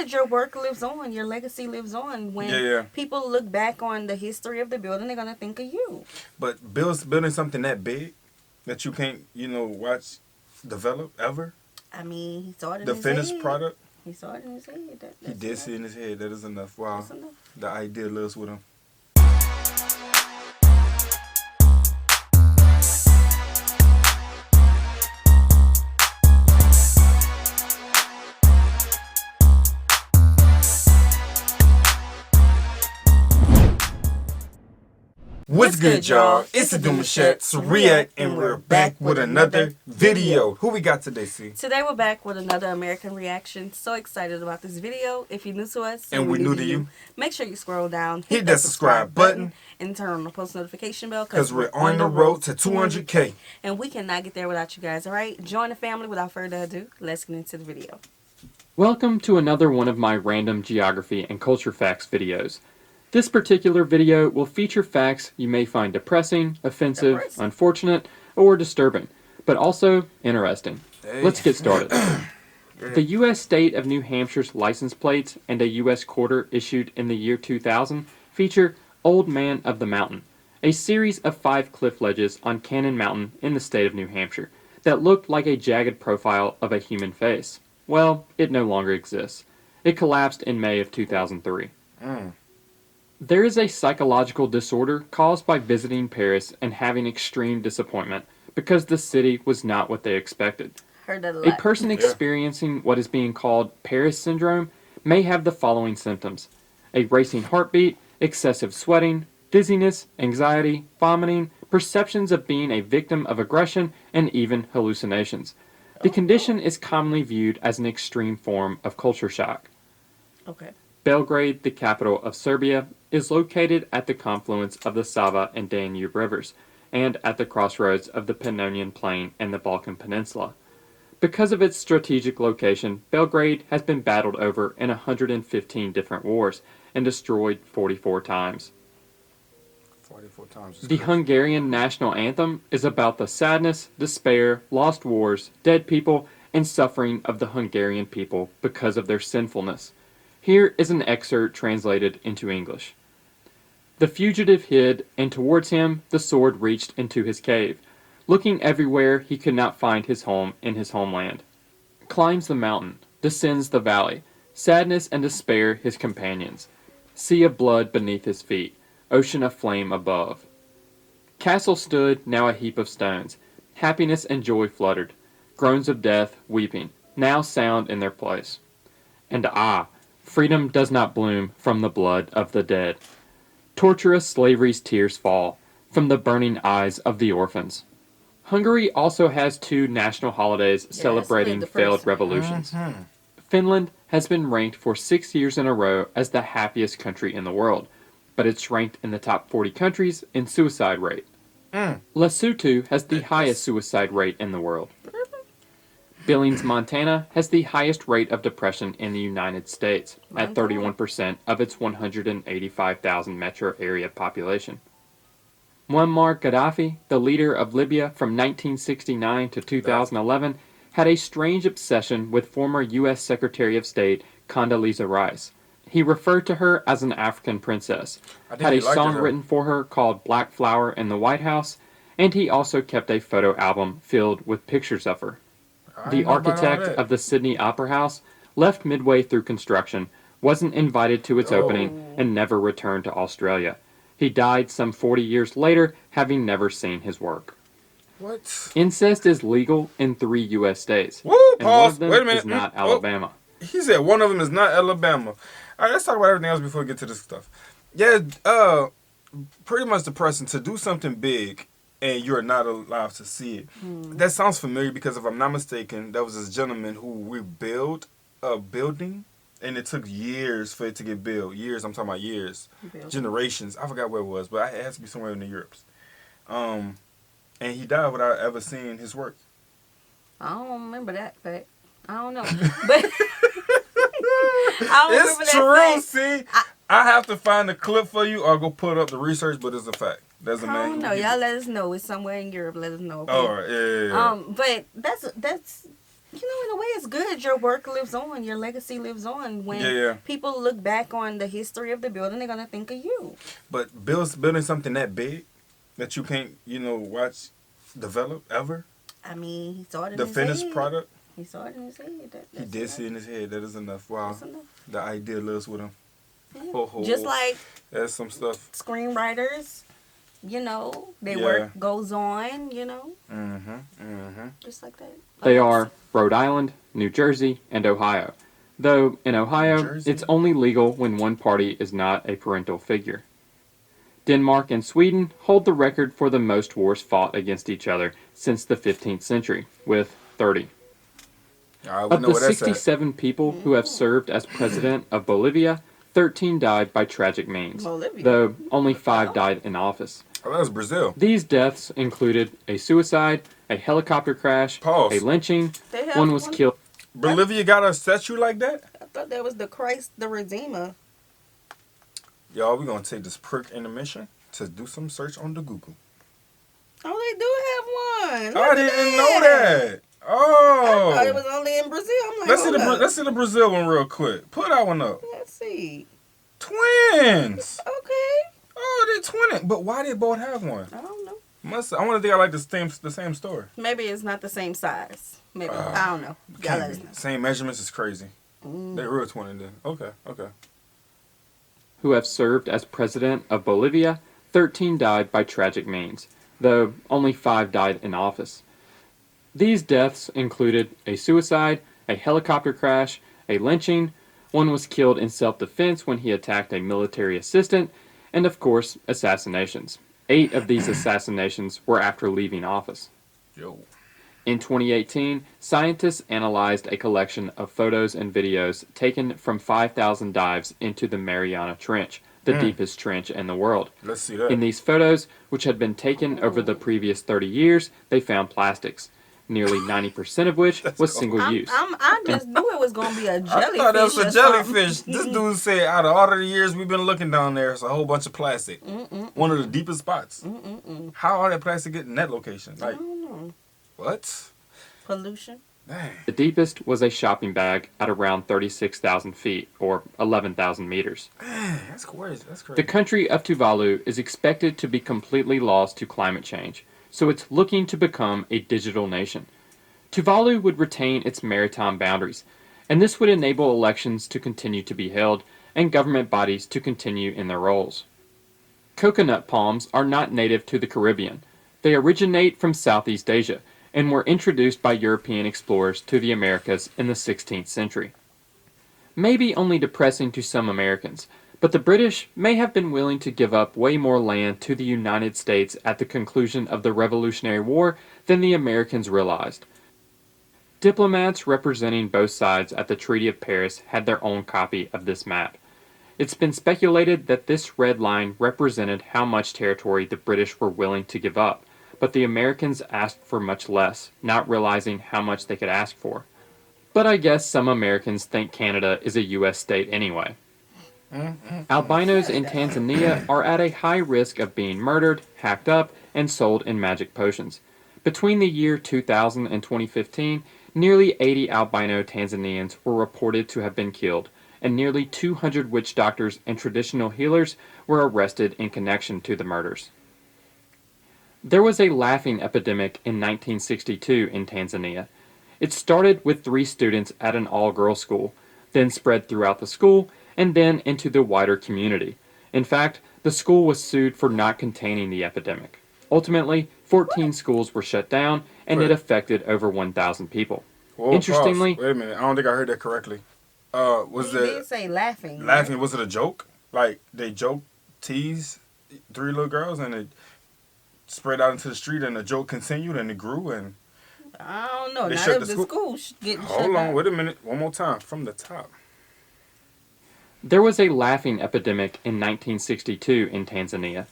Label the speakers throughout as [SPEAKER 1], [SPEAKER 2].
[SPEAKER 1] that your work lives on, your legacy lives on. When people look back on the history of the building, they're gonna think of you.
[SPEAKER 2] But building something that big that you can't, watch develop ever.
[SPEAKER 1] I mean, he saw it in
[SPEAKER 2] the
[SPEAKER 1] his
[SPEAKER 2] finished
[SPEAKER 1] head.
[SPEAKER 2] product.
[SPEAKER 1] He saw it in his head.
[SPEAKER 2] He did
[SPEAKER 1] enough.
[SPEAKER 2] see it in his head. That is enough. Wow.
[SPEAKER 1] That's enough.
[SPEAKER 2] The idea lives with him. What's good, y'all? It's the Demouchet REACT, and we're back with another video. Who we got today, C?
[SPEAKER 1] Today we're back with another American reaction. So excited about this video. If you're new to us
[SPEAKER 2] and we're new to you,
[SPEAKER 1] make sure you scroll down,
[SPEAKER 2] hit that subscribe button,
[SPEAKER 1] and turn on the post notification bell
[SPEAKER 2] because we're on the road to 200K.
[SPEAKER 1] And we cannot get there without you guys, all right? Join the family. Without further ado, let's get into the video.
[SPEAKER 3] Welcome to another one of my random geography and culture facts videos. This particular video will feature facts you may find depressing, offensive, unfortunate, or disturbing, but also interesting. Let's get started. The U.S. state of New Hampshire's license plates and a U.S. quarter issued in the year 2000 feature Old Man of the Mountain, a series of 5 cliff ledges on Cannon Mountain in the state of New Hampshire that looked like a jagged profile of a human face. Well, it no longer exists. It collapsed in May of 2003. There is a psychological disorder caused by visiting Paris and having extreme disappointment because the city was not what they expected.
[SPEAKER 1] Heard that a lot.
[SPEAKER 3] A person experiencing what is being called Paris syndrome may have the following symptoms: a racing heartbeat, excessive sweating, dizziness, anxiety, vomiting, perceptions of being a victim of aggression, and even hallucinations. The condition is commonly viewed as an extreme form of culture shock.
[SPEAKER 1] Okay.
[SPEAKER 3] Belgrade, the capital of Serbia, is located at the confluence of the Sava and Danube rivers, and at the crossroads of the Pannonian Plain and the Balkan Peninsula. Because of its strategic location, Belgrade has been battled over in 115 different wars and destroyed 44 times.
[SPEAKER 2] 44 times.
[SPEAKER 3] The Hungarian national anthem is about the sadness, despair, lost wars, dead people, and suffering of the Hungarian people because of their sinfulness. Here is an excerpt translated into English. The fugitive hid, and towards him the sword reached into his cave. Looking everywhere, he could not find his home in his homeland. Climbs the mountain, descends the valley, sadness and despair his companions. Sea of blood beneath his feet, ocean of flame above. Castle stood, now a heap of stones. Happiness and joy fluttered. Groans of death, weeping, now sound in their place. And freedom does not bloom from the blood of the dead. Torturous slavery's tears fall from the burning eyes of the orphans. Hungary also has 2 national holidays celebrating failed revolutions. Finland has been ranked for 6 years in a row as the happiest country in the world, but it's ranked in the top 40 countries in suicide rate. Lesotho has the highest suicide rate in the world. Billings, Montana has the highest rate of depression in the United States at 31% of its 185,000 metro area population. Muammar Gaddafi, the leader of Libya from 1969 to 2011, had a strange obsession with former U.S. Secretary of State Condoleezza Rice. He referred to her as an African princess, had a song written for her called Black Flower in the White House, and he also kept a photo album filled with pictures of her. The architect of the Sydney Opera House left midway through construction, wasn't invited to its opening, and never returned to Australia. He died some 40 years later, having never seen his work.
[SPEAKER 2] What?
[SPEAKER 3] Incest is legal in 3 U.S. states.
[SPEAKER 2] Woo,
[SPEAKER 3] and one of them is not Alabama.
[SPEAKER 2] He said one of them is not Alabama. All right, let's talk about everything else before we get to this stuff. Yeah, pretty much depressing to do something big and you're not allowed to see it. That sounds familiar because if I'm not mistaken, there was this gentleman who rebuilt a building and it took years for it to get built. Years, I'm talking about years. Generations. I forgot where it was, but it has to be somewhere in the Europes. And he died without ever seeing his work.
[SPEAKER 1] I don't remember that fact. I don't know. But I don't remember that
[SPEAKER 2] fact. See? I have to find the clip for you or go put up the research, but it's a fact. That's a man.
[SPEAKER 1] I don't know. Y'all let us know. It's somewhere in Europe. Let us know. Okay?
[SPEAKER 2] All right. Yeah.
[SPEAKER 1] But that's You know, in a way, it's good. Your work lives on. Your legacy lives on. When people look back on the history of the building, they're gonna think of you.
[SPEAKER 2] But building something that big that you can't, watch develop ever.
[SPEAKER 1] I mean, he saw it in
[SPEAKER 2] The
[SPEAKER 1] his
[SPEAKER 2] finished
[SPEAKER 1] head.
[SPEAKER 2] product.
[SPEAKER 1] He saw it in his head.
[SPEAKER 2] He did see it in his head. That is enough. Wow.
[SPEAKER 1] That's enough.
[SPEAKER 2] The idea lives with him.
[SPEAKER 1] Yeah. Just like
[SPEAKER 2] that's some stuff.
[SPEAKER 1] Screenwriters, their work goes on, Just like that.
[SPEAKER 3] They are Rhode Island, New Jersey, and Ohio. Though in Ohio, it's only legal when one party is not a parental figure. Denmark and Sweden hold the record for the most wars fought against each other since the 15th century, with 30. Of the 67 people who have served as president of Bolivia, 13 died by tragic means, though only 5 died in office.
[SPEAKER 2] Oh, that was Brazil.
[SPEAKER 3] These deaths included a suicide, a helicopter crash, a lynching, one was killed.
[SPEAKER 2] Bolivia got a statue like that?
[SPEAKER 1] I thought that was the Christ the Redeemer.
[SPEAKER 2] Y'all, we're going to take this perk intermission to do some search on the Google.
[SPEAKER 1] Oh, they do have one.
[SPEAKER 2] I didn't know that. Oh.
[SPEAKER 1] I thought it was only in Brazil. I'm like,
[SPEAKER 2] let's see the Brazil one real quick. Put that one up.
[SPEAKER 1] Let's see.
[SPEAKER 2] Twins.
[SPEAKER 1] Okay.
[SPEAKER 2] Oh, they're twinning. But why they both have one?
[SPEAKER 1] I don't know.
[SPEAKER 2] I want to think I like the same story.
[SPEAKER 1] Maybe it's not the same size. Maybe. I don't know. Y'all let us know.
[SPEAKER 2] Same measurements is crazy. They're real twinning then. Okay.
[SPEAKER 3] Who have served as president of Bolivia, 13 died by tragic means, though only 5 died in office. These deaths included a suicide, a helicopter crash, a lynching, one was killed in self-defense when he attacked a military assistant, and of course, assassinations. 8 of these assassinations were after leaving office. In 2018, scientists analyzed a collection of photos and videos taken from 5,000 dives into the Mariana Trench, the deepest trench in the world.
[SPEAKER 2] Let's see that.
[SPEAKER 3] In these photos, which had been taken over the previous 30 years, they found plastics, nearly 90% of which was single use.
[SPEAKER 1] I just knew it was going to be a jellyfish.
[SPEAKER 2] I thought that was a jellyfish. This dude said out of all of the years we've been looking down there, it's a whole bunch of plastic. One of the deepest spots. How are that plastic getting in that location? Like,
[SPEAKER 1] I don't know.
[SPEAKER 2] what?
[SPEAKER 1] Pollution.
[SPEAKER 3] Dang. The deepest was a shopping bag at around 36,000 feet, or 11,000 meters.
[SPEAKER 2] Man, that's crazy.
[SPEAKER 3] The country of Tuvalu is expected to be completely lost to climate change, so it's looking to become a digital nation. Tuvalu would retain its maritime boundaries, and this would enable elections to continue to be held and government bodies to continue in their roles. Coconut palms are not native to the Caribbean. They originate from Southeast Asia and were introduced by European explorers to the Americas in the 16th century. Maybe only depressing to some Americans, but the British may have been willing to give up way more land to the United States at the conclusion of the Revolutionary War than the Americans realized. Diplomats representing both sides at the Treaty of Paris had their own copy of this map. It's been speculated that this red line represented how much territory the British were willing to give up, but the Americans asked for much less, not realizing how much they could ask for. But I guess some Americans think Canada is a U.S. state anyway. Albinos in Tanzania are at a high risk of being murdered, hacked up, and sold in magic potions. Between the year 2000 and 2015, nearly 80 albino Tanzanians were reported to have been killed, and nearly 200 witch doctors and traditional healers were arrested in connection to the murders. There was a laughing epidemic in 1962 in Tanzania. It started with 3 students at an all-girls school, then spread throughout the school, and then into the wider community. In fact, the school was sued for not containing the epidemic. Ultimately, 14 schools were shut down, and it affected over 1,000 people.
[SPEAKER 2] Whoa,
[SPEAKER 3] Interestingly...
[SPEAKER 2] Pause. Wait a minute, I don't think I heard that correctly.
[SPEAKER 1] You did say laughing.
[SPEAKER 2] Laughing, was it a joke? Like, they teased 3 little girls, and it spread out into the street, and the joke continued, and it grew, and...
[SPEAKER 1] I don't know.
[SPEAKER 2] They
[SPEAKER 1] Not
[SPEAKER 2] shut
[SPEAKER 1] if
[SPEAKER 2] the
[SPEAKER 1] the school getting shut
[SPEAKER 2] Hold on,
[SPEAKER 1] down.
[SPEAKER 2] wait a minute. One more time, from the top.
[SPEAKER 3] There was a laughing epidemic in 1962 in Tanzania.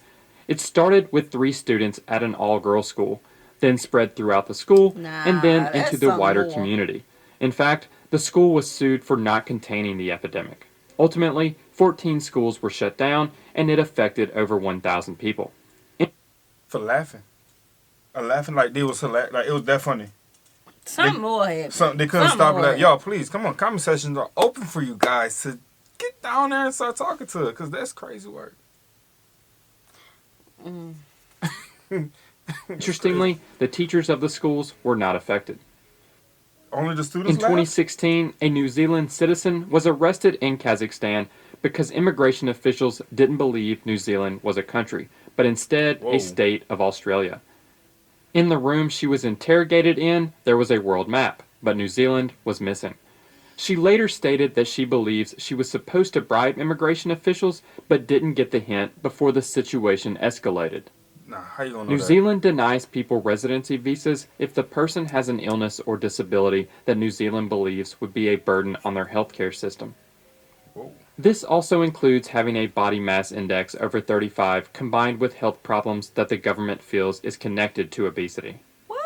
[SPEAKER 3] It started with 3 students at an all-girls school, then spread throughout the school, and then into the wider community. In fact, the school was sued for not containing the epidemic. Ultimately, 14 schools were shut down, and it affected over 1,000 people.
[SPEAKER 2] For laughing. Laughing like they was like it was that funny.
[SPEAKER 1] Something more happened.
[SPEAKER 2] They couldn't stop it. Y'all, please, come on. Comment sessions are open for you guys to get down there and start talking to her, because that's crazy work.
[SPEAKER 3] Interestingly, the teachers of the schools were not affected.
[SPEAKER 2] Only the students
[SPEAKER 3] In 2016, a New Zealand citizen was arrested in Kazakhstan because immigration officials didn't believe New Zealand was a country, but instead a state of Australia. In the room she was interrogated in, there was a world map, but New Zealand was missing. She later stated that she believes she was supposed to bribe immigration officials, but didn't get the hint before the situation escalated.
[SPEAKER 2] Nah, how you gonna know
[SPEAKER 3] New
[SPEAKER 2] that?
[SPEAKER 3] Zealand denies people residency visas if the person has an illness or disability that New Zealand believes would be a burden on their healthcare system.
[SPEAKER 2] Whoa.
[SPEAKER 3] This also includes having a body mass index over 35 combined with health problems that the government feels is connected to obesity.
[SPEAKER 1] What?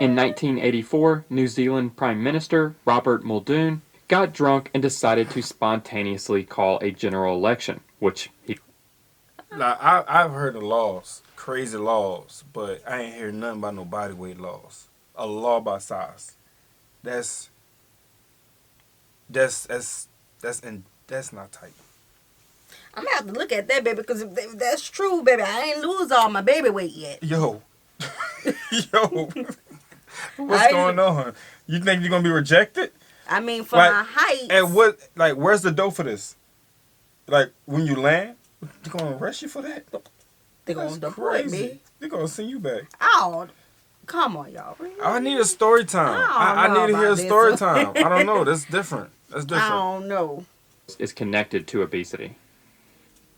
[SPEAKER 3] In 1984, New Zealand Prime Minister Robert Muldoon got drunk and decided to spontaneously call a general election, which he...
[SPEAKER 2] Now, I've heard of laws, crazy laws, but I ain't heard nothing about no body weight laws. A law by size. That's not tight.
[SPEAKER 1] I'm gonna have to look at that, baby, because if that's true, baby, I ain't lose all my baby weight yet.
[SPEAKER 2] Yo. What's going on? You think you're gonna be rejected?
[SPEAKER 1] I mean, for my height.
[SPEAKER 2] And what, like, where's the dough for this? Like, when you land, they're gonna arrest you for that?
[SPEAKER 1] They're gonna deport me.
[SPEAKER 2] They're gonna send you back.
[SPEAKER 1] Oh, come on, y'all. Really?
[SPEAKER 2] I need a story time. I need to hear a story time. I don't know. That's different. That's different.
[SPEAKER 1] I don't know.
[SPEAKER 3] Is connected to obesity.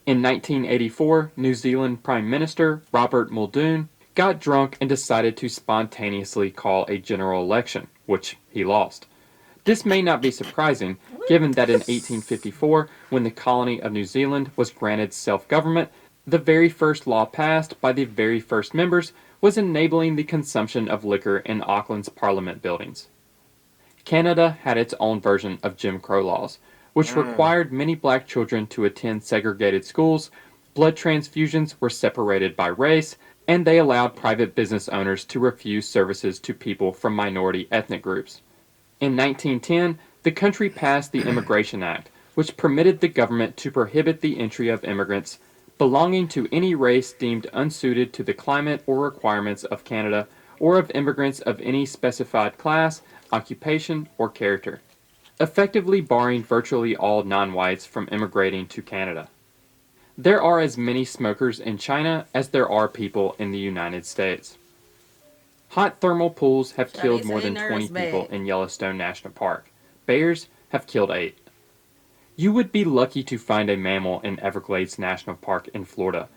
[SPEAKER 3] In 1984, New Zealand Prime Minister Robert Muldoon got drunk and decided to spontaneously call a general election, which he lost. This may not be surprising, given that in 1854, when the colony of New Zealand was granted self-government, the very first law passed by the very first members was enabling the consumption of liquor in Auckland's Parliament buildings. Canada had its own version of Jim Crow laws, which required many black children to attend segregated schools, blood transfusions were separated by race, and they allowed private business owners to refuse services to people from minority ethnic groups. In 1910, the country passed the Immigration Act, which permitted the government to prohibit the entry of immigrants belonging to any race deemed unsuited to the climate or requirements of Canada, or of immigrants of any specified class, occupation, or character, effectively barring virtually all non-whites from immigrating to Canada. There are as many smokers in China as there are people in the United States. Hot thermal pools have killed more than 20 people in Yellowstone National Park. Bears have killed 8. You would be lucky to find a mammal in Everglades National Park in Florida,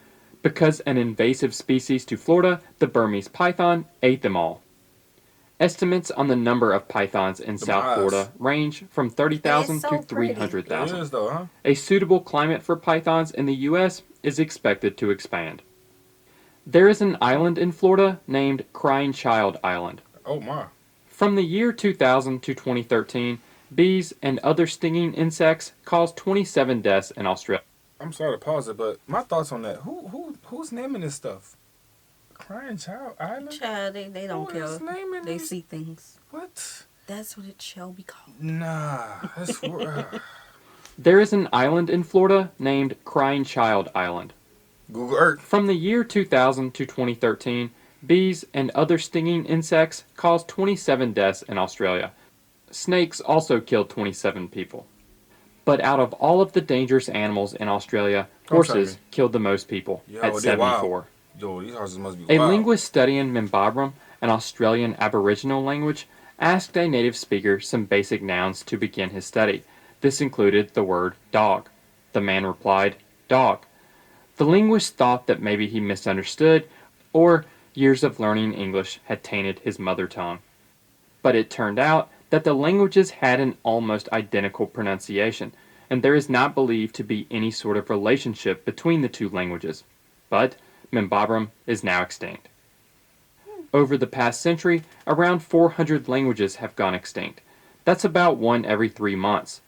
[SPEAKER 3] because an invasive species to Florida, the Burmese python, ate them all. Estimates on the number of pythons in South Florida range from 30,000 to 300,000. A suitable climate for pythons in the U.S. is expected to expand. There is an island in Florida named Crying Child Island.
[SPEAKER 2] Oh my.
[SPEAKER 3] From the year 2000 to 2013, bees and other stinging insects caused 27 deaths in Australia.
[SPEAKER 2] I'm sorry to pause it, but my thoughts on that. Who's naming this stuff? Crying Child Island?
[SPEAKER 1] Child, they don't care. They see things.
[SPEAKER 2] What?
[SPEAKER 1] That's what it shall be called.
[SPEAKER 2] Nah, that's
[SPEAKER 3] There is an island in Florida named Crying Child Island.
[SPEAKER 2] Google Earth.
[SPEAKER 3] From the year 2000 to 2013, bees and other stinging insects caused 27 deaths in Australia. Snakes also killed 27 people. But out of all of the dangerous animals in Australia, horses killed the most people at 74.
[SPEAKER 2] Wow. Yo, these horses must be
[SPEAKER 3] A
[SPEAKER 2] wild.
[SPEAKER 3] linguist studying Mimbabram, an Australian Aboriginal language, asked a native speaker some basic nouns to begin his study. This included the word dog. The man replied, dog. The linguist thought that maybe he misunderstood, or years of learning English had tainted his mother tongue. But it turned out that the languages had an almost identical pronunciation, and there is not believed to be any sort of relationship between the two languages. But Mimbabram is now extinct. Over the past century, around 400 languages have gone extinct. That's about 1 every 3 months.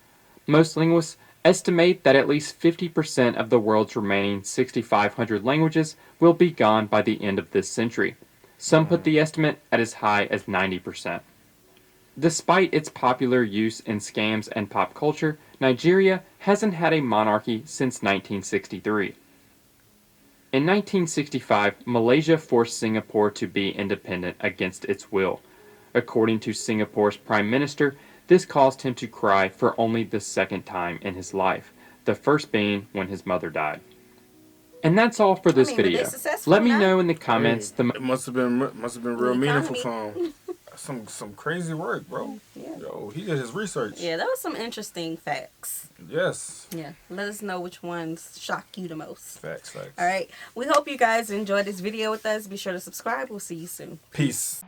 [SPEAKER 3] Most linguists estimate that at least 50% of the world's remaining 6,500 languages will be gone by the end of this century. Some put the estimate at as high as 90%. Despite its popular use in scams and pop culture, Nigeria hasn't had a monarchy since 1963. In 1965, Malaysia forced Singapore to be independent against its will. According to Singapore's Prime Minister, this caused him to cry for only the second time in his life, the first being when his mother died. And that's all for this video. Let me know in the comments.
[SPEAKER 2] It must have been real meaningful for him. Some crazy work, bro.
[SPEAKER 1] Yeah.
[SPEAKER 2] Yo, he did his research.
[SPEAKER 1] Yeah, that was some interesting facts.
[SPEAKER 2] Yes.
[SPEAKER 1] Yeah. Let us know which ones shock you the most.
[SPEAKER 2] Facts.
[SPEAKER 1] All right. We hope you guys enjoyed this video with us. Be sure to subscribe. We'll see you soon.
[SPEAKER 2] Peace.